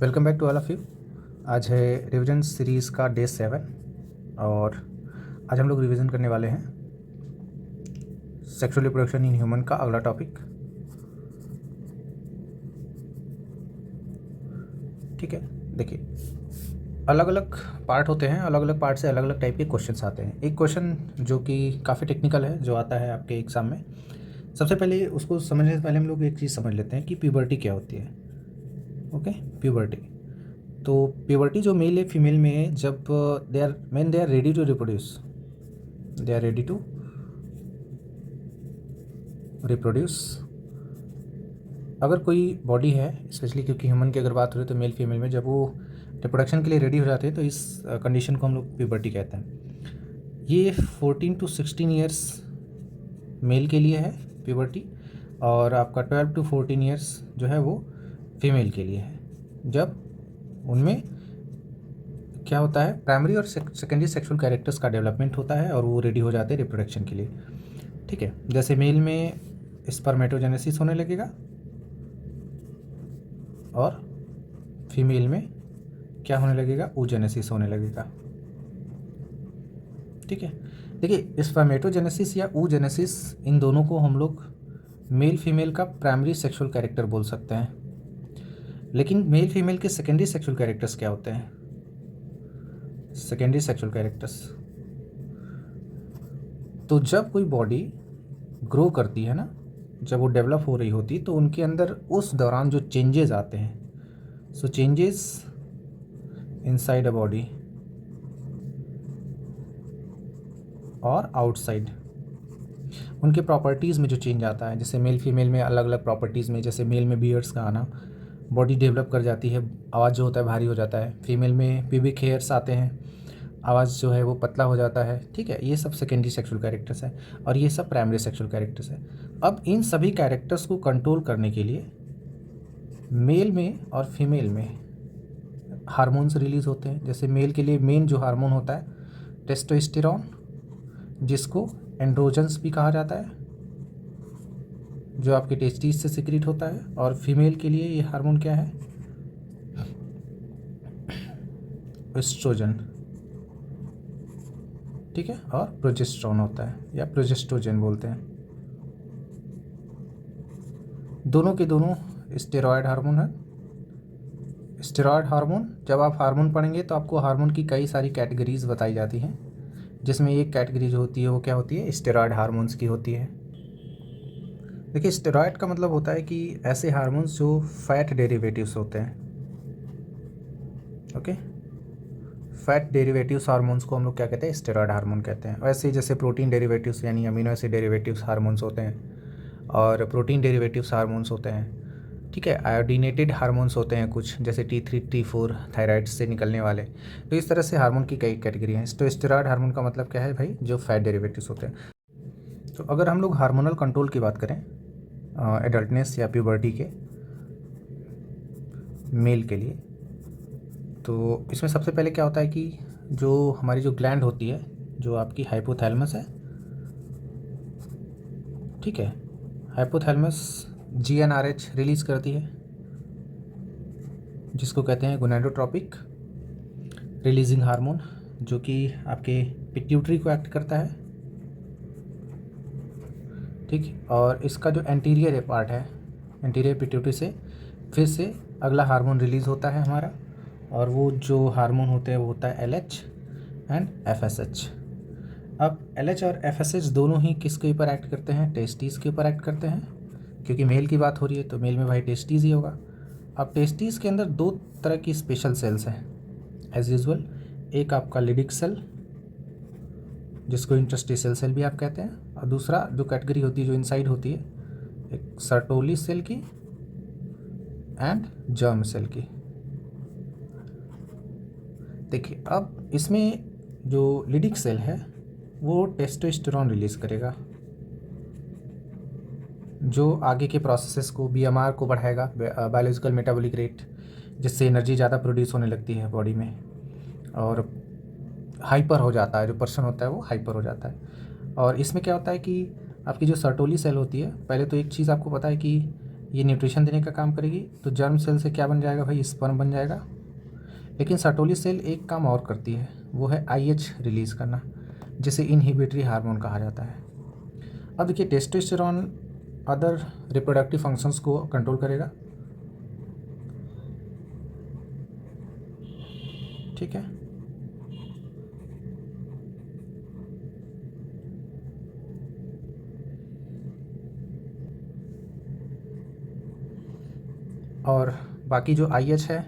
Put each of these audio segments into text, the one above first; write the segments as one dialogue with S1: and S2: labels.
S1: Welcome back to all of you. आज है revision series का डे 7 और आज हम लोग रिवीजन करने वाले हैं सेक्सुअल रिप्रोडक्शन इन ह्यूमन का अगला टॉपिक। ठीक है, देखिए अलग अलग पार्ट होते हैं, अलग अलग पार्ट से अलग अलग टाइप के क्वेश्चंस आते हैं। एक क्वेश्चन जो कि काफ़ी टेक्निकल है, जो आता है आपके एग्ज़ाम में, सबसे पहले उसको समझने से पहले हम लोग एक चीज़ समझ लेते हैं कि प्यूबर्टी क्या होती है। Okay, puberty. तो प्यूबर्टी जो मेल या फीमेल में है, जब they are ready to reproduce, they are ready to reproduce. अगर कोई बॉडी है, स्पेशली क्योंकि ह्यूमन की अगर बात हो रही है, तो मेल फीमेल में जब वो रिप्रोडक्शन के लिए रेडी हो जाते हैं तो इस कंडीशन को हम लोग प्यूबर्टी कहते हैं। ये 14 to 16 ईयर्स मेल के लिए है प्यूबर्टी, और आपका 12 to 14 ईयर्स जो है वो फीमेल के लिए है, जब उनमें क्या होता है, प्राइमरी और सेकेंडरी सेक्सुअल कैरेक्टर्स का डेवलपमेंट होता है और वो रेडी हो जाते हैं रिप्रोडक्शन के लिए। ठीक है, जैसे मेल में स्पर्मेटोजेनेसिस होने लगेगा और फीमेल में क्या होने लगेगा, oogenesis होने लगेगा। ठीक है, देखिए स्पर्मेटोजेनेसिस या oogenesis, इन दोनों को हम लोग मेल फीमेल का प्राइमरी सेक्सुअल कैरेक्टर बोल सकते हैं। लेकिन मेल फीमेल के सेकेंडरी सेक्सुअल कैरेक्टर्स क्या होते हैं? सेकेंडरी सेक्सुअल कैरेक्टर्स, तो जब कोई बॉडी ग्रो करती है ना, जब वो डेवलप हो रही होती, तो उनके अंदर उस दौरान जो चेंजेस आते हैं, सो चेंजेस इनसाइड अ बॉडी और आउटसाइड, उनके प्रॉपर्टीज़ में जो चेंज आता है, जैसे मेल फीमेल में अलग अलग प्रॉपर्टीज़ में, जैसे मेल में बियर्ड्स का आना, बॉडी डेवलप कर जाती है, आवाज़ जो होता है भारी हो जाता है। फीमेल में प्यूबिक हेयर्स आते हैं, आवाज़ जो है वो पतला हो जाता है। ठीक है, ये सब सेकेंडरी सेक्सुअल कैरेक्टर्स है और ये सब प्राइमरी सेक्सुअल कैरेक्टर्स है। अब इन सभी कैरेक्टर्स को कंट्रोल करने के लिए मेल में और फीमेल में हार्मोन्स रिलीज़ होते हैं। जैसे मेल के लिए मेन जो हार्मोन होता है टेस्टोस्टेरोन, जिसको एंड्रोजन्स भी कहा जाता है, जो आपके टेस्टिस से सिक्रीट होता है। और फीमेल के लिए ये हार्मोन क्या है, एस्ट्रोजन। ठीक है, और प्रोजेस्टेरोन होता है या प्रोजेस्ट्रोजन बोलते हैं। दोनों के दोनों स्टेरॉयड हार्मोन है। स्टेरॉयड हार्मोन, जब आप हार्मोन पढ़ेंगे तो आपको हार्मोन की कई सारी कैटेगरीज बताई जाती हैं, जिसमें एक कैटेगरी जो होती है वो क्या होती है, स्टेरॉयड हार्मोन्स की होती है। देखिए स्टेरॉयड का मतलब होता है कि ऐसे हार्मोन्स जो फैट डेरिवेटिव्स होते हैं। ओके, फैट डेरिवेटिव्स हार्मोन्स को हम लोग क्या कहते हैं, स्टेरॉयड हार्मोन कहते हैं। वैसे जैसे प्रोटीन डेरिवेटिव्स यानी अमीनो एसिड डेरिवेटिव्स हार्मोन्स होते हैं, और प्रोटीन डेरिवेटिव्स हार्मोन्स होते हैं। ठीक है, आयोडीनेटेड हार्मोन्स होते हैं कुछ, जैसे T3 T4 थायराइड से निकलने वाले। तो इस तरह से हार्मोन की कई कैटेगरी हैं। तो स्टेरॉयड हार्मोन का मतलब क्या है भाई, जो फैट डेरिवेटिव्स होते हैं। तो अगर हम लोग हार्मोनल कंट्रोल की बात करें एडल्टनेस या प्यूबर्टी के मेल के लिए, तो इसमें सबसे पहले क्या होता है कि जो हमारी जो ग्लैंड होती है, जो आपकी हाइपोथैलेमस है, ठीक है, हाइपोथैलेमस GnRH रिलीज़ करती है, जिसको कहते हैं गोनाडोट्रोपिक रिलीजिंग हार्मोन, जो कि आपके पिट्यूटरी को एक्ट करता है। ठीक, और इसका जो एंटीरियर पार्ट है, एंटीरियर पिट्यूटरी से फिर से अगला हार्मोन रिलीज़ होता है हमारा, और वो जो हार्मोन होते हैं वो होता है LH एंड FSH। अब LH और FSH दोनों ही किसके ऊपर एक्ट करते हैं, टेस्टिस के ऊपर एक्ट करते हैं, क्योंकि मेल की बात हो रही है तो मेल में भाई टेस्टिस ही होगा। अब टेस्टिस के अंदर दो तरह की स्पेशल सेल्स हैं एज यूजुअल। एक आपका लिडिक सेल, जिसको इंटरस्टिशियल सेल भी आप कहते हैं, और दूसरा जो कैटेगरी होती है जो इनसाइड होती है, एक सर्टोली सेल की एंड जर्म सेल की। देखिए अब इसमें जो लिडिक सेल है वो टेस्टोस्टेरोन रिलीज़ करेगा, जो आगे के प्रोसेसेस को, BMR को बढ़ाएगा, बायोलॉजिकल मेटाबॉलिक रेट, जिससे एनर्जी ज़्यादा प्रोड्यूस होने लगती है बॉडी में, और हाइपर हो जाता है, जो पर्सन होता है वो हाइपर हो जाता है। और इसमें क्या होता है कि आपकी जो सर्टोली सेल होती है, पहले तो एक चीज़ आपको पता है कि ये न्यूट्रिशन देने का काम करेगी। तो जर्म सेल से क्या बन जाएगा भाई, स्पर्म बन जाएगा। लेकिन सर्टोली सेल एक काम और करती है, वो है आईएच रिलीज़ करना, जिसे इनहिबिटरी हार्मोन कहा जाता है। अब देखिए टेस्टोस्टेरोन अदर रिप्रोडक्टिव फंक्शंस को कंट्रोल करेगा, ठीक है। और बाकी जो आईएच है,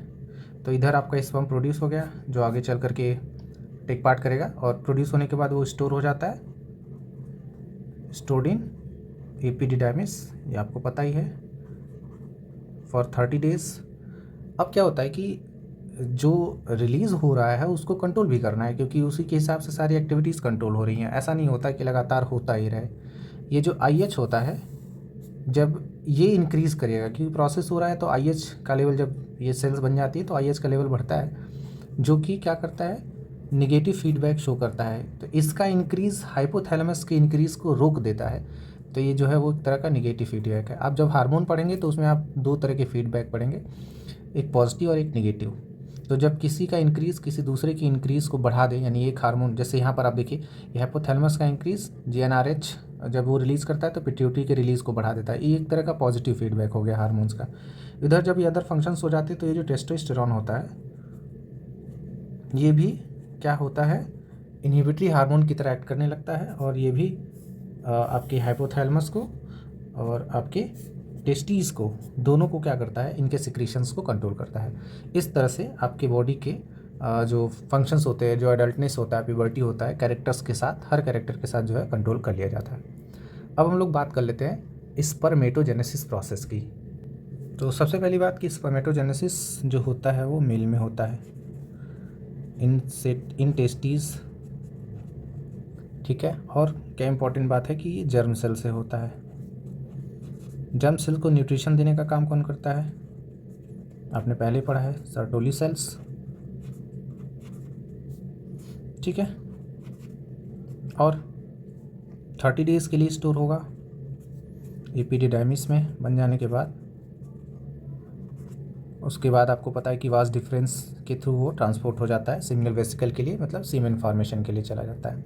S1: तो इधर आपका स्पर्म प्रोड्यूस हो गया, जो आगे चल करके टेक पार्ट करेगा, और प्रोड्यूस होने के बाद वो स्टोर हो जाता है, स्टोर्ड इन एपिडिडाइमिस, ये आपको पता ही है, फॉर 30 डेज। अब क्या होता है कि जो रिलीज़ हो रहा है उसको कंट्रोल भी करना है, क्योंकि उसी के हिसाब से सारी एक्टिविटीज़ कंट्रोल हो रही हैं। ऐसा नहीं होता कि लगातार होता ही रहे। ये जो आईएच होता है, जब ये इंक्रीज़ करेगा, क्योंकि प्रोसेस हो रहा है, तो आईएच का लेवल, जब ये सेल्स बन जाती है तो आईएच का लेवल बढ़ता है, जो कि क्या करता है, निगेटिव फीडबैक शो करता है। तो इसका इंक्रीज़ हाइपोथैलेमस के इंक्रीज़ को रोक देता है। तो ये जो है वो एक तरह का निगेटिव फीडबैक है। आप जब हार्मोन पढ़ेंगे तो उसमें आप दो तरह के फीडबैक पढ़ेंगे, एक पॉजिटिव और एक निगेटिव। तो जब किसी का इंक्रीज़ किसी दूसरे की इंक्रीज़ को बढ़ा दे, यानी एक हार्मोन, जैसे यहाँ पर आप देखिए, ये हाइपोथैलेमस का इंक्रीज़ जीएनआरएच जब वो रिलीज़ करता है तो पिट्यूटरी के रिलीज़ को बढ़ा देता है। ये एक तरह का पॉजिटिव फीडबैक हो गया हार्मोन्स का। इधर जब ये अदर फंक्शंस हो जाते हैं, तो ये जो टेस्टोस्टेरोन होता है, ये भी क्या होता है, इनहिबिटरी हार्मोन की तरह एक्ट करने लगता है, और ये भी आपके हाइपोथैलेमस को और आपके टेस्टीज़ को, दोनों को क्या करता है, इनके सिक्रीशंस को कंट्रोल करता है। इस तरह से आपके बॉडी के जो फंक्शंस होते हैं, जो एडल्टनेस होता है, प्यूबर्टी होता है, कैरेक्टर्स के साथ, हर कैरेक्टर के साथ जो है कंट्रोल कर लिया जाता है। अब हम लोग बात कर लेते हैं स्पर्मेटोजेनेसिस प्रोसेस की। तो सबसे पहली बात कि स्पर्मेटोजेनेसिस जो होता है वो मेल में होता है, इन टेस्टीज़, ठीक है। और क्या इंपॉर्टेंट बात है कि ये जर्म सेल से होता है। जर्म सेल को न्यूट्रिशन देने का काम कौन करता है, आपने पहले पढ़ा है, सर्टोली सेल्स, ठीक है। और 30 डेज़ के लिए स्टोर होगा एपिडिडाइमिस में बन जाने के बाद। उसके बाद आपको पता है कि वास डिफरेंस के थ्रू वो ट्रांसपोर्ट हो जाता है सिंगल वेसिकल के लिए, मतलब सीमेन फॉर्मेशन के लिए चला जाता है।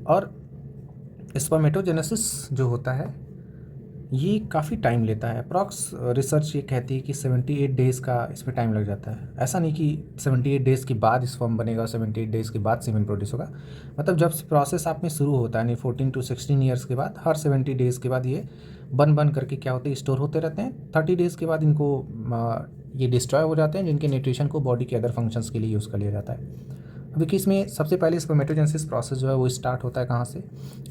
S1: और स्पर्मेटोजेनेसिस जो होता है ये काफ़ी टाइम लेता है। अप्रॉक्स रिसर्च ये कहती है कि 78 डेज़ का इसमें टाइम लग जाता है। ऐसा नहीं कि 78 डेज़ के बाद स्पर्म बनेगा और 78 डेज़ के बाद सीमेन प्रोड्यूस होगा। मतलब जब प्रोसेस आप में शुरू होता है, यानी 14 to 16 ईयर्स के बाद, हर 70 डेज़ के बाद ये बन करके क्या होते हैं, स्टोर होते रहते हैं। 30 डेज़ के बाद इनको ये डिस्ट्रॉय हो जाते हैं, जिनके न्यूट्रिशन को बॉडी के अदर फंक्शंस के लिए यूज़ कर लिया जाता है। अब देखिए इसमें सबसे पहले स्पर्मेटोजेनेसिस प्रोसेस जो है वो स्टार्ट होता है कहाँ से,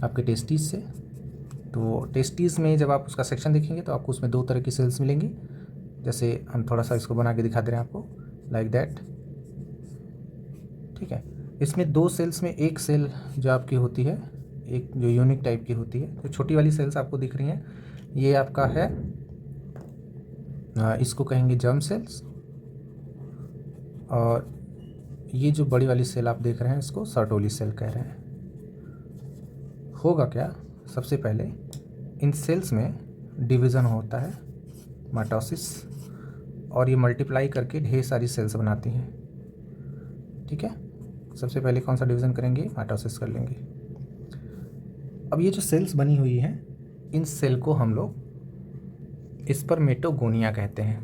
S1: आपके टेस्टीज से। तो टेस्टीज़ में जब आप उसका सेक्शन देखेंगे तो आपको उसमें दो तरह की सेल्स मिलेंगी। जैसे हम थोड़ा सा इसको बना के दिखा दे रहे हैं आपको, लाइक दैट, ठीक है। इसमें दो सेल्स में एक सेल जो आपकी होती है, एक जो यूनिक टाइप की होती है, जो छोटी वाली सेल्स आपको दिख रही हैं, ये आपका है, इसको कहेंगे जर्म सेल्स। और ये जो बड़ी वाली सेल आप देख रहे हैं, इसको सर्टोली सेल कह रहे हैं। होगा क्या, सबसे पहले इन सेल्स में डिवीज़न होता है, माइटोसिस, और ये मल्टीप्लाई करके ढेर सारी सेल्स बनाती हैं, ठीक है। सबसे पहले कौन सा डिवीज़न करेंगे, माइटोसिस कर लेंगे। अब ये जो सेल्स बनी हुई हैं, इन सेल को हम लोग स्पर्मेटोगोनिया कहते हैं,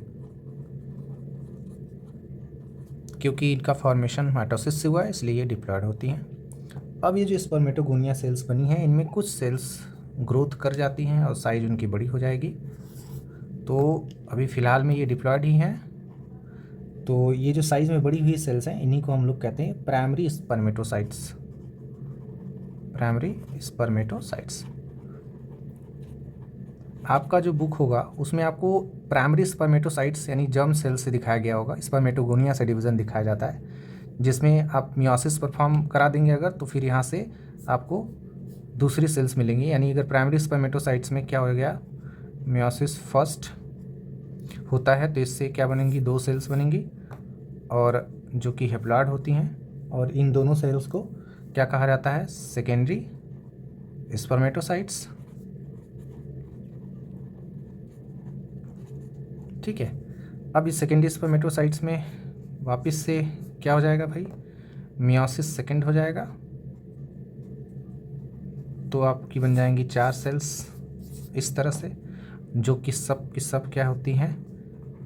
S1: क्योंकि इनका फॉर्मेशन माइटोसिस से हुआ है, इसलिए ये डिप्लॉयड होती हैं। अब ये जो स्पर्मेटोगोनिया सेल्स बनी हैं, इनमें कुछ सेल्स ग्रोथ कर जाती हैं और साइज उनकी बड़ी हो जाएगी। तो अभी फ़िलहाल में ये डिप्लॉयड ही हैं। तो ये जो साइज़ में बड़ी हुई सेल्स हैं, इन्हीं को हम लोग कहते हैं प्राइमरी स्पर्मेटोसाइट्स, प्राइमरी स्पर्मेटोसाइट्स। आपका जो बुक होगा उसमें आपको प्राइमरी स्पर्मेटोसाइट्स यानी जर्म सेल्स से दिखाया गया होगा, स्पर्मेटोगोनिया से डिवीज़न दिखाया जाता है, जिसमें आप मियोसिस परफॉर्म करा देंगे अगर, तो फिर यहाँ से आपको दूसरी सेल्स मिलेंगी। यानी अगर प्राइमरी स्पर्मेटोसाइट्स में क्या हो गया, मियोसिस फर्स्ट होता है, तो इससे क्या बनेंगी, दो सेल्स बनेंगी, और जो कि हेप्लॉयड होती हैं। और इन दोनों सेल्स को क्या कहा जाता है, सेकेंडरी स्पर्मेटोसाइट्स। ठीक है। अब इस सेकेंडरी स्पर्मेटोसाइट्स में वापस से क्या हो जाएगा भाई, मियोसिस सेकेंड हो जाएगा, तो आपकी बन जाएंगी 4 सेल्स इस तरह से, जो कि सब क्या होती हैं,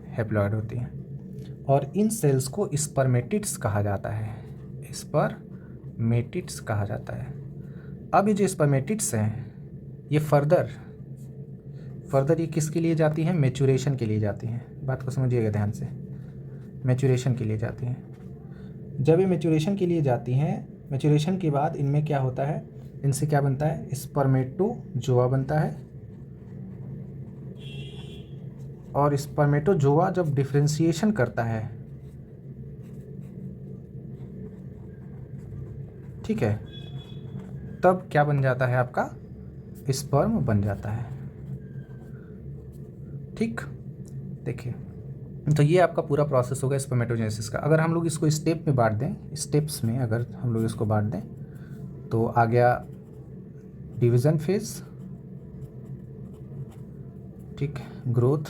S1: हैप्लॉइड होती हैं। और इन सेल्स को स्पर्मेटिड्स कहा जाता है, स्पर्मेटिड्स कहा जाता है। अब ये जो स्पर्मेटिड्स हैं ये फर्दर ये किसके लिए जाती हैं, मैच्योरेशन के लिए जाती हैं। बात को समझिएगा ध्यान से, मैच्योरेशन के लिए जाती हैं। जब ये मैच्योरेशन के लिए जाती हैं, मैच्योरेशन के बाद इनमें क्या होता है, इनसे क्या बनता है, स्पर्मेटोजोआ बनता है। और स्पर्मेटोजोआ जब डिफरेंशिएशन करता है, ठीक है, तब क्या बन जाता है, आपका स्पर्म बन जाता है। ठीक, देखिए, तो ये आपका पूरा प्रोसेस होगा स्पर्मेटोजेनेसिस का। अगर हम लोग इसको स्टेप में बांट दें, स्टेप्स में अगर हम लोग इसको बांट दें, तो आ गया डिवीज़न फेज, ठीक, ग्रोथ,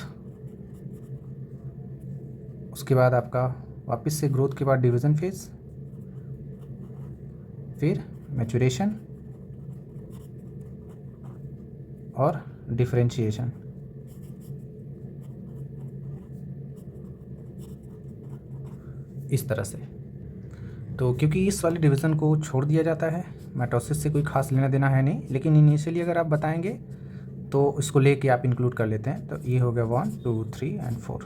S1: उसके बाद आपका वापस से ग्रोथ के बाद डिवीज़न फेज, फिर मैच्योरेशन और डिफरेंशिएशन। इस तरह से। तो क्योंकि इस वाले डिवीज़न को छोड़ दिया जाता है, माइटोसिस से कोई खास लेना देना है नहीं, लेकिन इनिशियली अगर आप बताएंगे तो इसको लेके आप इंक्लूड कर लेते हैं। तो ये हो गया 1 2 3 और 4,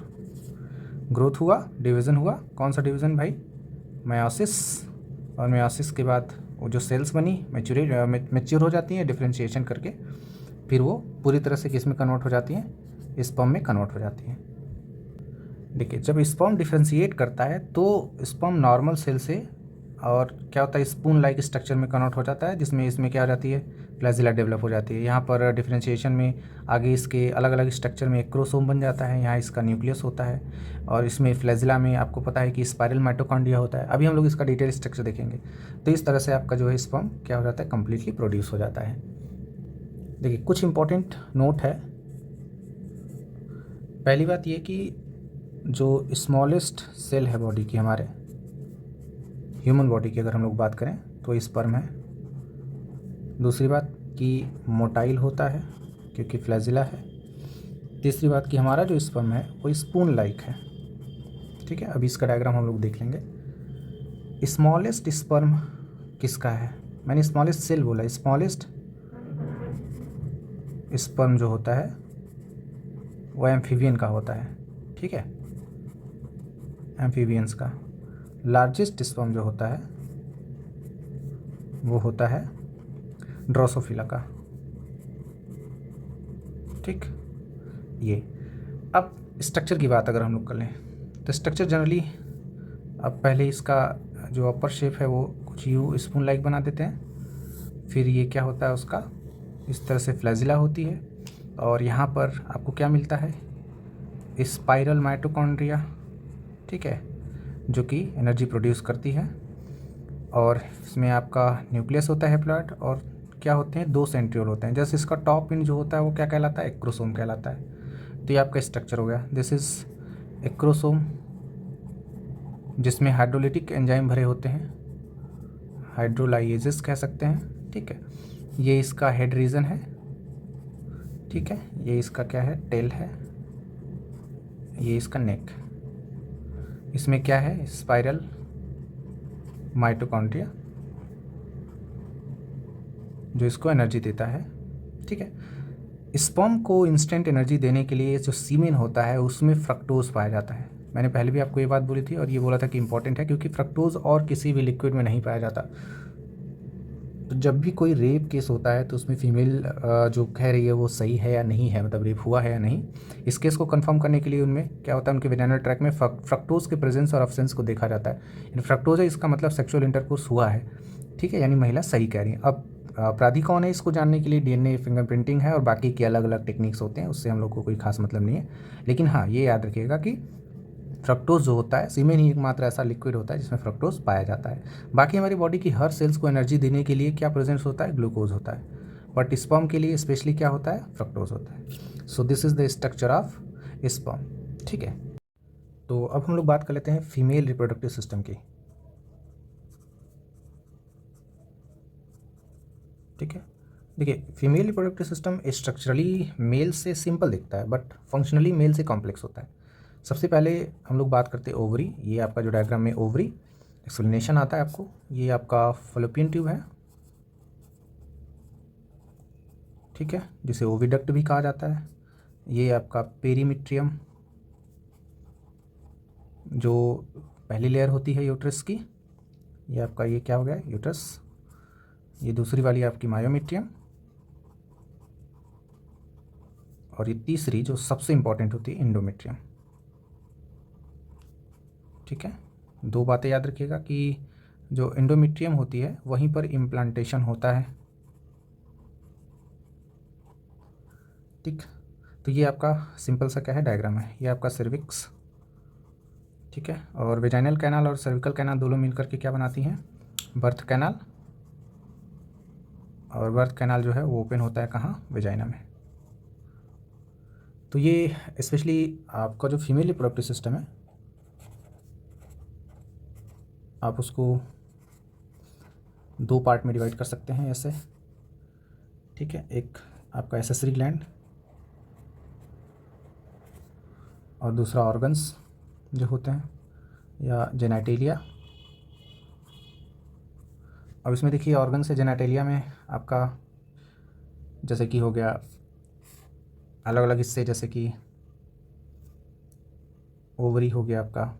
S1: ग्रोथ हुआ, डिवीज़न हुआ। कौन सा डिवीज़न भाई, मायोसिस। और मायोसिस के बाद वो जो सेल्स बनी मैच्योर हो जाती हैं डिफरेंशिएशन करके, फिर वो पूरी तरह से किस में कन्वर्ट हो जाती हैं, स्पर्म में कन्वर्ट हो जाती हैं। देखिए, जब स्पर्म डिफरेंशिएट करता है तो स्पर्म नॉर्मल सेल से और क्या होता है, स्पून लाइक स्ट्रक्चर में कन्वर्ट हो जाता है, जिसमें इसमें क्या हो जाती है, फ्लैजिला डेवलप हो जाती है। यहाँ पर डिफरेंशिएशन में आगे इसके अलग अलग स्ट्रक्चर में एक क्रोमोसोम बन जाता है, यहाँ इसका न्यूक्लियस होता है, और इसमें फ्लैजिला में आपको पता है कि स्पाइरल माइटोकॉन्ड्रिया होता है। अभी हम लोग इसका डिटेल स्ट्रक्चर देखेंगे। तो इस तरह से आपका जो है स्पर्म क्या हो जाता है, कम्प्लीटली प्रोड्यूस हो जाता है। देखिए, कुछ इंपॉर्टेंट नोट है। पहली बात ये कि जो स्मॉलेस्ट सेल है बॉडी की, हमारे ह्यूमन बॉडी की अगर हम लोग बात करें तो स्पर्म है। दूसरी बात कि मोटाइल होता है क्योंकि फ्लैजिला है। तीसरी बात कि हमारा जो स्पर्म है वो स्पून लाइक है। ठीक है, अभी इसका डायग्राम हम लोग देख लेंगे। स्मॉलेस्ट स्पर्म किसका है, मैंने स्मॉलेस्ट सेल बोला, स्मॉलेस्ट स्पर्म जो होता है वो एम्फीबियन का होता है। ठीक है, एम्फीबियंस का। लार्जेस्ट स्पर्म जो होता है वो होता है ड्रोसोफिला का। ठीक, ये। अब स्ट्रक्चर की बात अगर हम लोग कर लें तो स्ट्रक्चर जनरली, अब पहले इसका जो अपर शेप है वो कुछ यू स्पून लाइक बना देते हैं, फिर ये क्या होता है उसका, इस तरह से फ्लैजिला होती है, और यहाँ पर आपको क्या मिलता है, स्पाइरल माइटोकॉन्ड्रिया। ठीक है, जो कि एनर्जी प्रोड्यूस करती है, और इसमें आपका न्यूक्लियस होता है हैप्लॉइड, और क्या होते हैं, 2 सेंट्रियोल होते हैं। जैसे इसका टॉप एंड जो होता है वो क्या कहलाता है, एक्रोसोम कहलाता है। तो ये आपका स्ट्रक्चर हो गया, दिस इज एक्रोसोम, जिसमें हाइड्रोलिटिक एंजाइम भरे होते हैं, हाइड्रोलाइजेस कह सकते हैं। ठीक है, ये इसका हेड रीजन है। ठीक है, ये इसका क्या है, टेल है, ये इसका नेक। इसमें क्या है, स्पाइरल माइटोकॉन्ड्रिया जो इसको एनर्जी देता है। ठीक है, स्पर्म को इंस्टेंट एनर्जी देने के लिए जो सीमेन होता है उसमें फ्रक्टोज पाया जाता है। मैंने पहले भी आपको ये बात बोली थी और ये बोला था कि इंपॉर्टेंट है, क्योंकि फ्रक्टोज और किसी भी लिक्विड में नहीं पाया जाता। तो जब भी कोई रेप केस होता है तो उसमें फीमेल जो कह रही है वो सही है या नहीं है, मतलब रेप हुआ है या नहीं, इस केस को कंफर्म करने के लिए उनमें क्या होता है, उनके वेजाइनल ट्रैक्ट में फ्रक्टोज के प्रेजेंस और अब्सेंस को देखा जाता है। इन फ्रक्टोज है, इसका मतलब सेक्सुअल इंटरकोर्स हुआ है। ठीक है, यानी महिला सही कह रही है। अब अपराधी कौन है इसको जानने के लिए डीएनए फिंगरप्रिंटिंग है और बाकी के अलग अलग टेक्निक्स होते हैं, उससे हम लोग को कोई खास मतलब नहीं है। लेकिन हाँ, ये याद रखिएगा कि फ्रक्टोज जो होता है, सीमेन ही एकमात्र ऐसा लिक्विड होता है जिसमें फ्रक्टोज पाया जाता है। बाकी हमारी बॉडी की हर सेल्स को एनर्जी देने के लिए क्या प्रेजेंस होता है, ग्लूकोज होता है, बट स्पर्म के लिए स्पेशली क्या होता है, फ्रक्टोज होता है। So this is the structure of sperm. ठीक है, तो अब हम लोग बात कर लेते हैं फीमेल रिप्रोडक्टिव सिस्टम की। ठीक है, देखिए female reproductive system structurally male से सिंपल दिखता है बट फंक्शनली मेल से कॉम्प्लेक्स होता है। सबसे पहले हम लोग बात करते हैं ओवरी। ये आपका जो डायग्राम में ओवरी एक्सप्लेनेशन आता है आपको, ये आपका फलोपियन ट्यूब है, ठीक है, जिसे ओविडक्ट भी कहा जाता है। ये आपका पेरीमीट्रियम, जो पहली लेयर होती है यूट्रस की, ये आपका ये क्या हो गया यूट्रस। ये दूसरी वाली आपकी मायोमीट्रियम, और ये तीसरी जो सबसे इंपॉर्टेंट होती है इंडोमेट्रियम। ठीक है, दो बातें याद रखिएगा कि जो इंडोमेट्रियम होती है वहीं पर इम्प्लांटेशन होता है। ठीक, तो ये आपका सिंपल सा क्या है डायग्राम है, ये आपका सर्विक्स, ठीक है, और वेजाइनल कैनाल और सर्विकल कैनाल दोनों मिलकर के क्या बनाती हैं, बर्थ कैनाल। और बर्थ कैनाल जो है वो ओपन होता है कहाँ, वेजाइना में। तो ये स्पेशली आपका जो फीमेल रिप्रोडक्टिव सिस्टम है, आप उसको दो पार्ट में डिवाइड कर सकते हैं ऐसे। ठीक है, एक आपका एसेसरी ग्लैंड और दूसरा ऑर्गन्स जो होते हैं या जेनेटेलिया। अब इसमें देखिए ऑर्गन्स या जेनेटेलिया में आपका जैसे कि हो गया अलग अलग हिस्से, जैसे कि ओवरी हो गया आपका,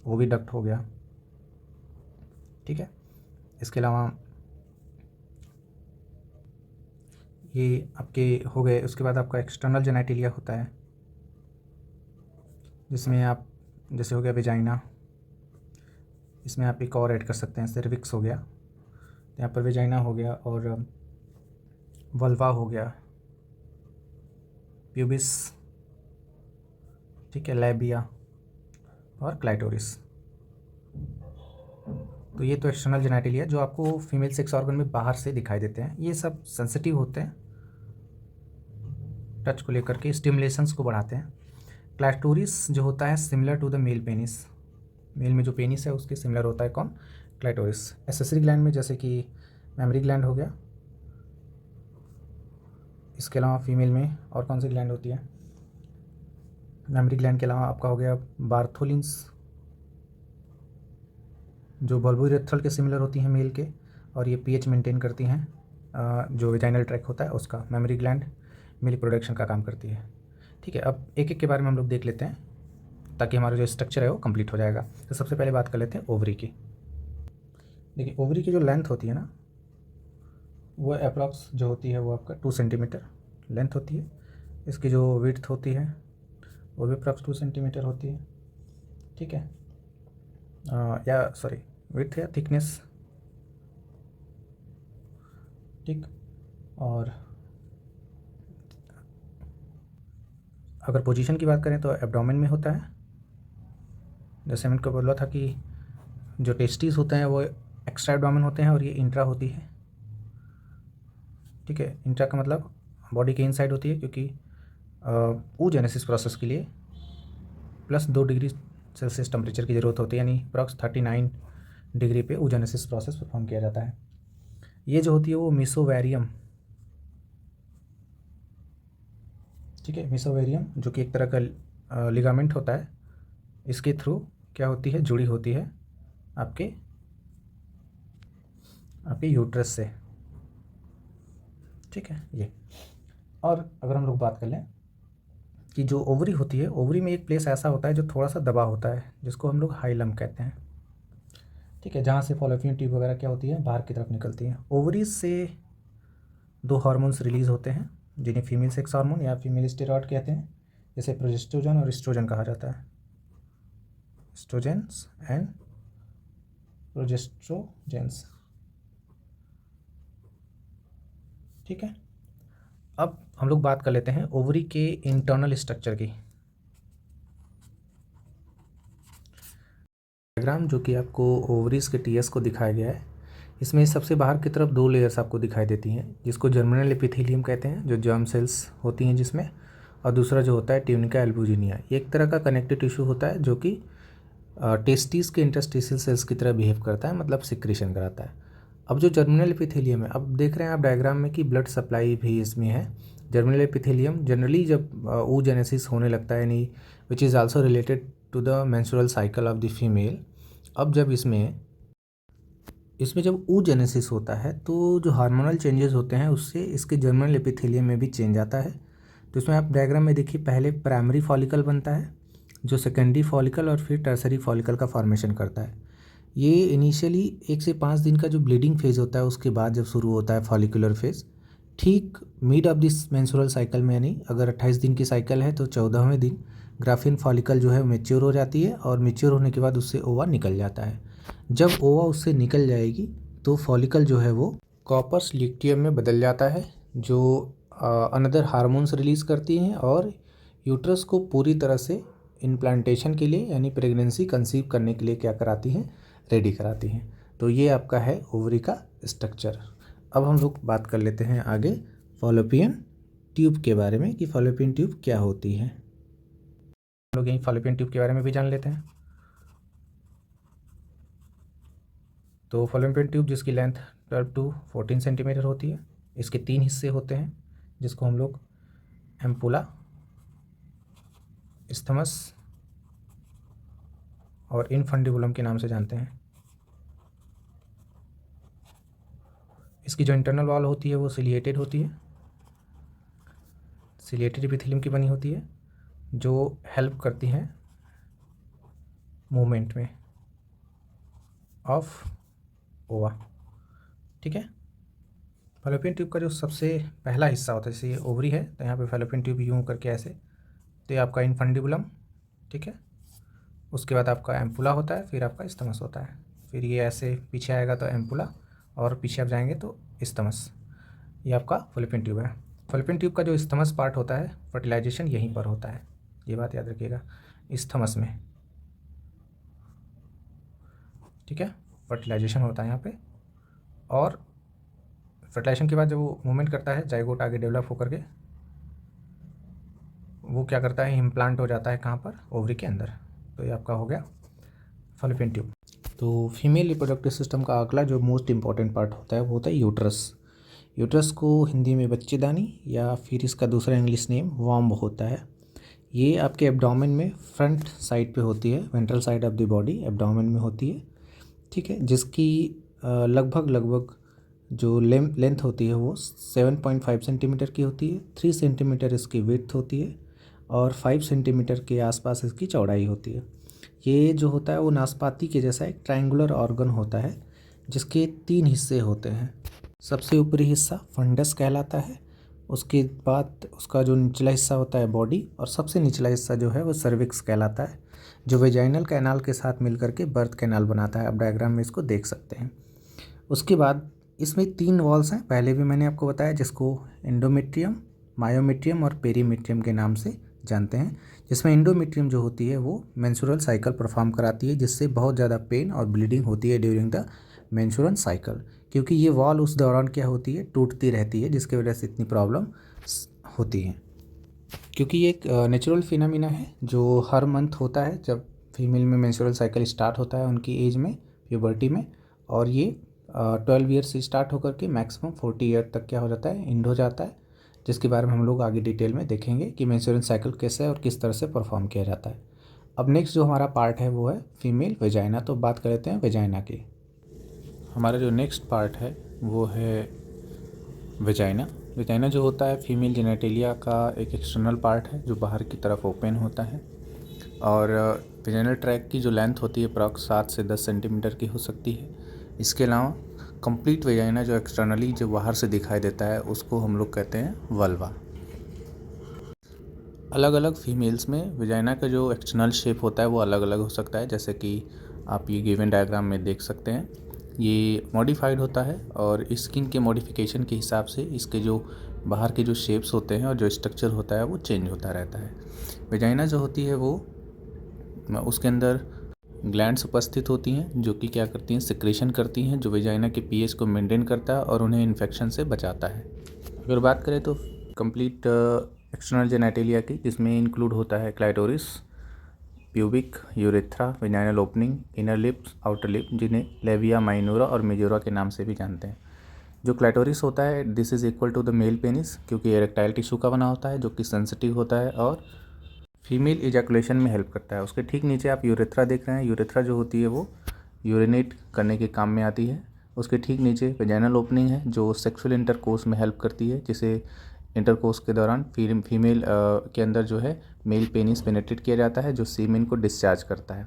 S1: ओविडक्ट हो गया, ठीक है। इसके अलावा ये आपके हो गए। उसके बाद आपका एक्सटर्नल जेनेटेलिया होता है, जिसमें आप जैसे हो गया वेजाइना, इसमें आप एक और ऐड कर सकते हैं, सर्विक्स हो गया, यहाँ पर वेजाइना हो गया, और वल्वा हो गया, प्यूबिस, ठीक है, लैबिया और क्लाइटोरिस। तो ये तो एक्सटर्नल जेनेटेलिया जो आपको फीमेल सेक्स ऑर्गन में बाहर से दिखाई देते हैं। ये सब सेंसिटिव होते हैं, टच को लेकर के स्टिमुलेशंस को बढ़ाते हैं। क्लाइटोरिस जो होता है similar to the male penis, male में जो पेनिस है उसके सिमिलर होता है कौन, क्लाइटोरिस। एसेसरी ग्लैंड में जैसे कि मेमरी ग्लैंड हो गया। इसके अलावा फीमेल में और कौन सी ग्लैंड होती है, मेमरी ग्लैंड के अलावा आपका हो गया बार्थोलिन्स, जो बल्बोरेथ्रल के सिमिलर होती हैं मेल के, और ये पीएच मेंटेन करती हैं। जो वेजाइनल ट्रैक होता है उसका मेमरी ग्लैंड मिल्क प्रोडक्शन का काम करती है। ठीक है, अब एक एक के बारे में हम लोग देख लेते हैं ताकि हमारा जो स्ट्रक्चर है वो कंप्लीट हो जाएगा। तो सबसे पहले बात कर लेते हैं ओवरी की। देखिए ओवरी की जो लेंथ होती है ना, वो अप्रॉक्स जो होती है वो आपका 2 सेंटीमीटर लेंथ होती है। इसकी जो विड्थ होती है वो भी अप्रॉक्स 2 सेंटीमीटर होती है। ठीक है, या सॉरी विड्थ या थिकनेस, ठीक। और अगर पोजीशन की बात करें तो एब्डोमेन में होता है। जैसे मैंने को बोला था कि जो टेस्टिस होते हैं वो एक्स्ट्रा एब्डोमेन होते हैं और ये इंट्रा होती है। ठीक है, इंट्रा का मतलब बॉडी के इनसाइड होती है, क्योंकि oogenesis प्रोसेस के लिए +2 डिग्री सेल्सियस टेम्परेचर की ज़रूरत होती है, यानी अप्रॉक्स 39 डिग्री पे oogenesis प्रोसेस परफॉर्म किया जाता है। ये जो होती है वो मेसोवेरियम, ठीक है, मेसोवेरियम जो कि एक तरह का लिगामेंट होता है, इसके थ्रू क्या होती है, जुड़ी होती है आपके यूट्रस से। ठीक है, ये। और अगर हम लोग बात कर लें कि जो ओवरी होती है, ओवरी में एक प्लेस ऐसा होता है जो थोड़ा सा दबा होता है, जिसको हम लोग हाइलम कहते हैं। ठीक है, जहाँ से फॉलोपियन ट्यूब वगैरह क्या होती है, बाहर की तरफ निकलती है। ओवरीज से 2 हार्मोन्स रिलीज होते हैं, जिन्हें फीमेल सेक्स हार्मोन या फीमेल स्टेरॉयड कहते हैं, जैसे प्रोजेस्टेरोन और एस्ट्रोजन कहा जाता है, एस्ट्रोजेंस एंड प्रोजेस्ट्रोजेंस। ठीक है, अब हम लोग बात कर लेते हैं ओवरी के इंटरनल स्ट्रक्चर की। डायग्राम जो कि आपको ओवरीज के टीएस को दिखाया गया है, इसमें सबसे बाहर की तरफ 2 लेयर्स आपको दिखाई देती हैं, जिसको जर्मिनल एपिथेलियम कहते हैं, जो जर्म सेल्स होती हैं जिसमें, और दूसरा जो होता है ट्यूनिका एल्बुजिनिया। ये एक तरह का कनेक्टिव टिश्यू होता है जो कि टेस्टिस के इंटरस्टिशियल सेल्स की तरह बिहेव करता है, मतलब सिक्रीशन कराता है। अब जो जर्मिनल एपिथेलियम है, अब देख रहे हैं आप डायग्राम में कि ब्लड सप्लाई भी इसमें है। जर्मिनल एपिथेलियम जनरली जब oogenesis होने लगता है, यानी which is also related to the menstrual cycle of the female. अब जब इसमें जब oogenesis होता है तो जो हार्मोनल चेंजेस होते हैं उससे इसके जर्मिनल एपिथेलियम में भी चेंज आता है। तो इसमें आप डायग्राम में देखिए, पहले प्राइमरी फॉलिकल बनता है जो सेकेंडरी फॉलिकल और फिर टर्सरी फॉलिकल का फॉर्मेशन करता है। ये इनिशियली 1 से 5 दिन का जो ब्लीडिंग फेज़ होता है उसके बाद जब शुरू होता है फॉलिकुलर फेज़, ठीक mid of this menstrual cycle में, यानी अगर 28 दिन की साइकिल है तो 14वें दिन ग्राफिन फॉलिकल जो है मैच्योर हो जाती है और मैच्योर होने के बाद उससे ओवा निकल जाता है। जब ओवा उससे निकल जाएगी तो फॉलिकल जो है वो कॉर्पस ल्यूटियम में बदल जाता है, जो अनदर हार्मोन्स रिलीज़ करती हैं और यूट्रस को पूरी तरह से इम्प्लांटेशन के लिए, यानी प्रेगनेंसी कंसीव करने के लिए क्या कराती हैं, रेडी कराती हैं। तो ये आपका है ओवरी का स्ट्रक्चर। अब हम लोग बात कर लेते हैं आगे फॉलोपियन ट्यूब के बारे में कि फॉलोपियन ट्यूब क्या होती है। हम लोग यहीं फॉलोपियन ट्यूब के बारे में भी जान लेते हैं। तो फॉलोपियन ट्यूब जिसकी लेंथ 12 to 14 सेंटीमीटर होती है, इसके 3 हिस्से होते हैं जिसको हम लोग एम्पुला, इस्थमस और इनफंडिबुलम के नाम से जानते हैं। इसकी जो इंटरनल वॉल होती है वो सिलिएटेड होती है, सिलिएटेड एपिथेलियम की बनी होती है जो हेल्प करती हैं मूवमेंट में ऑफ ओवा। ठीक है। फैलोपियन ट्यूब का जो सबसे पहला हिस्सा होता है, जैसे ये ओवरी है तो यहाँ पे फैलोपियन ट्यूब यूँ करके ऐसे, तो ये आपका इनफंडिबुलम। ठीक है। उसके बाद आपका एम्पुला होता है, फिर आपका इस्थमस होता है, फिर ये ऐसे पीछे आएगा तो एम्पुला और पीछे आप जाएंगे तो इस्थमस। ये आपका फैलोपियन ट्यूब है। फैलोपियन ट्यूब का जो इस्थमस पार्ट होता है, फर्टिलाइजेशन यहीं पर होता है, ये बात याद रखिएगा, इस्थमस में। ठीक है। फर्टिलाइजेशन होता है यहाँ पे, और फर्टिलाइजेशन के बाद जब वो मूवमेंट करता है जाइगोट आगे डेवलप होकर के वो क्या करता है, इम्प्लांट हो जाता है कहाँ पर, ओवरी के अंदर। तो ये आपका हो गया फैलोपियन ट्यूब। तो फीमेल रिप्रोडक्टिव सिस्टम का अगला जो मोस्ट इंपॉर्टेंट पार्ट होता है वो होता है यूट्रस। यूट्रस को हिंदी में बच्चेदानी या फिर इसका दूसरा इंग्लिश नेम वॉम्ब होता है। ये आपके एब्डोमेन में फ्रंट साइड पे होती है, ventral side of the body abdomen में होती है। ठीक है। जिसकी लगभग जो लेंथ होती है वो 7.5 सेंटीमीटर की होती है, 3 सेंटीमीटर इसकी विड्थ होती है और 5 सेंटीमीटर के आसपास इसकी चौड़ाई होती है। ये जो होता है वो नाशपाती के जैसा एक ट्रायंगुलर ऑर्गन होता है जिसके 3 हिस्से होते हैं। सबसे ऊपरी हिस्सा फंडस कहलाता है, उसके बाद उसका जो निचला हिस्सा होता है बॉडी, और सबसे निचला हिस्सा जो है वो सर्विक्स कहलाता है, जो वेजाइनल कैनाल के साथ मिलकर के बर्थ कैनाल बनाता है। आप डायग्राम में इसको देख सकते हैं। उसके बाद इसमें 3 वॉल्स हैं, पहले भी मैंने आपको बताया, जिसको एंडोमेट्रियम, मायोमेट्रियम और पेरीमेट्रियम के नाम से जानते हैं। जिसमें एंडोमेट्रियम जो होती है वो मेंस्ट्रुअल साइकिल परफॉर्म कराती है, जिससे बहुत ज़्यादा पेन और ब्लीडिंग होती है ड्यूरिंग द मेंस्ट्रुअल साइकिल, क्योंकि ये वॉल उस दौरान क्या होती है, टूटती रहती है, जिसकी वजह से इतनी प्रॉब्लम होती है। क्योंकि ये एक नेचुरल फिनोमिना है जो हर मंथ होता है जब फीमेल में मेंस्ट्रुअल साइकिल स्टार्ट होता है उनकी एज में, प्यूबर्टी में, और ये 12 ईयर से स्टार्ट होकर के मैक्सिमम 40 ईयर तक क्या हो जाता है, एंड हो जाता है, जिसके बारे में हम लोग आगे डिटेल में देखेंगे कि मेंस्ट्रुअल साइकिल कैसे और किस तरह से परफॉर्म किया जाता है। अब नेक्स्ट जो हमारा पार्ट है वो है फीमेल वेजाइना। तो बात कर लेते हैं वेजाइना की। हमारा जो नेक्स्ट पार्ट है वो है वेजाइना। वेजाइना जो होता है फीमेल जेनेटेलिया का एक एक्सटर्नल पार्ट है जो बाहर की तरफ ओपन होता है, और वेजाइनल ट्रैक की जो लेंथ होती है अप्रॉक्स 7 से 10 सेंटीमीटर की हो सकती है। इसके अलावा कंप्लीट वेजाइना जो एक्सटर्नली जो बाहर से दिखाई देता है उसको हम लोग कहते हैं वल्वा। अलग अलग फीमेल्स में वेजाइना का जो एक्सटर्नल शेप होता है वो अलग अलग हो सकता है, जैसे कि आप ये गिवन डायग्राम में देख सकते हैं। ये मॉडिफाइड होता है और स्किन के मॉडिफिकेशन के हिसाब से इसके जो बाहर के जो शेप्स होते हैं और जो स्ट्रक्चर होता है वो चेंज होता रहता है। वेजाइना जो होती है वो उसके अंदर ग्लैंड्स उपस्थित होती हैं जो कि क्या करती हैं, सिक्रेशन करती हैं, जो वेजाइना के पीएच को मेंटेन करता है और उन्हें इन्फेक्शन से बचाता है। अगर बात करें तो कंप्लीट एक्सटर्नल जेनेटिलिया की, जिसमें इंक्लूड होता है clitoris, pubic, urethra, vaginal opening, inner lips, outer lip, जिन्हें लेविया माइनोरा और मेजोरा के नाम से भी जानते हैं। जो क्लाइटोरिस होता है this is equal to the male penis, क्योंकि इरेक्टाइल टिश्यू का बना होता है जो कि सेंसिटिव होता है और फीमेल इजैकुलेशन में हेल्प करता है। उसके ठीक नीचे आप यूरेथ्रा देख रहे हैं। यूरेथ्रा जो होती है वो यूरिनेट करने के काम में आती है। उसके ठीक नीचे वेजाइनल ओपनिंग है जो सेक्सुअल इंटरकोर्स में हेल्प करती है, जिसे इंटरकोर्स के दौरान फीमेल के अंदर जो है मेल पेनिस पेनेट्रेट किया जाता है जो सीमेन को डिस्चार्ज करता है।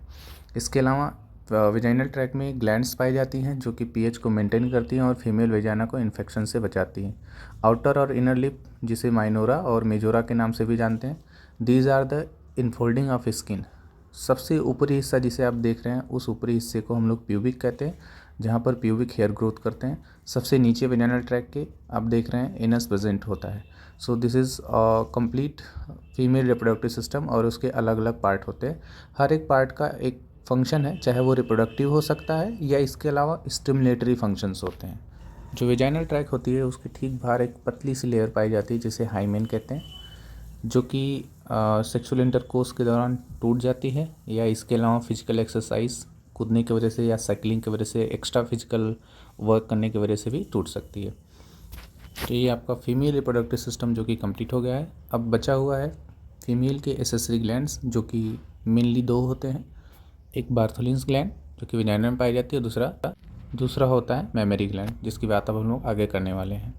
S1: इसके अलावा वेजाइनल ट्रैक में ग्लैंड्स पाई जाती हैं जो कि पीएच को मेंटेन करती हैं और फीमेल वेजाइना को इन्फेक्शन से बचाती हैं। आउटर और इनर लिप, जिसे माइनोरा और मेजोरा के नाम से भी जानते हैं, these are the infolding of skin. सबसे ऊपरी हिस्सा जिसे आप देख रहे हैं उस ऊपरी हिस्से को हम लोग प्यूबिक कहते हैं, जहाँ पर प्यूबिक हेयर ग्रोथ करते हैं। सबसे नीचे वेजाइनल ट्रैक के आप देख रहे हैं एनस प्रेजेंट होता है। So this is complete female reproductive system और उसके अलग अलग पार्ट होते हैं। हर एक पार्ट का एक फंक्शन है, चाहे वो रिप्रोडक्टिव हो सकता है या इसके अलावा स्टिमुलेटरी फंक्शंस होते हैं। जो वेजाइनल ट्रैक होती है उसके ठीक बाहर एक पतली सी लेयर पाई जाती है जिसे हाइमेन कहते हैं, जो कि सेक्सुअल इंटरकोर्स के दौरान टूट जाती है या इसके अलावा फिजिकल एक्सरसाइज, कूदने की वजह से या साइकिलिंग की वजह से, एक्स्ट्रा फिजिकल वर्क करने की वजह से भी टूट सकती है। तो ये आपका फीमेल रिप्रोडक्टिव सिस्टम जो कि कंप्लीट हो गया है। अब बचा हुआ है फीमेल के एसेसरी ग्लैंड्स, जो कि मेनली दो होते हैं। एक बार्थोलिन्स ग्लैंड जो कि वेजाइना में पाई जाती है, दूसरा होता है मेमरी ग्लैंड, जिसकी बात अब हम लोग आगे करने वाले हैं।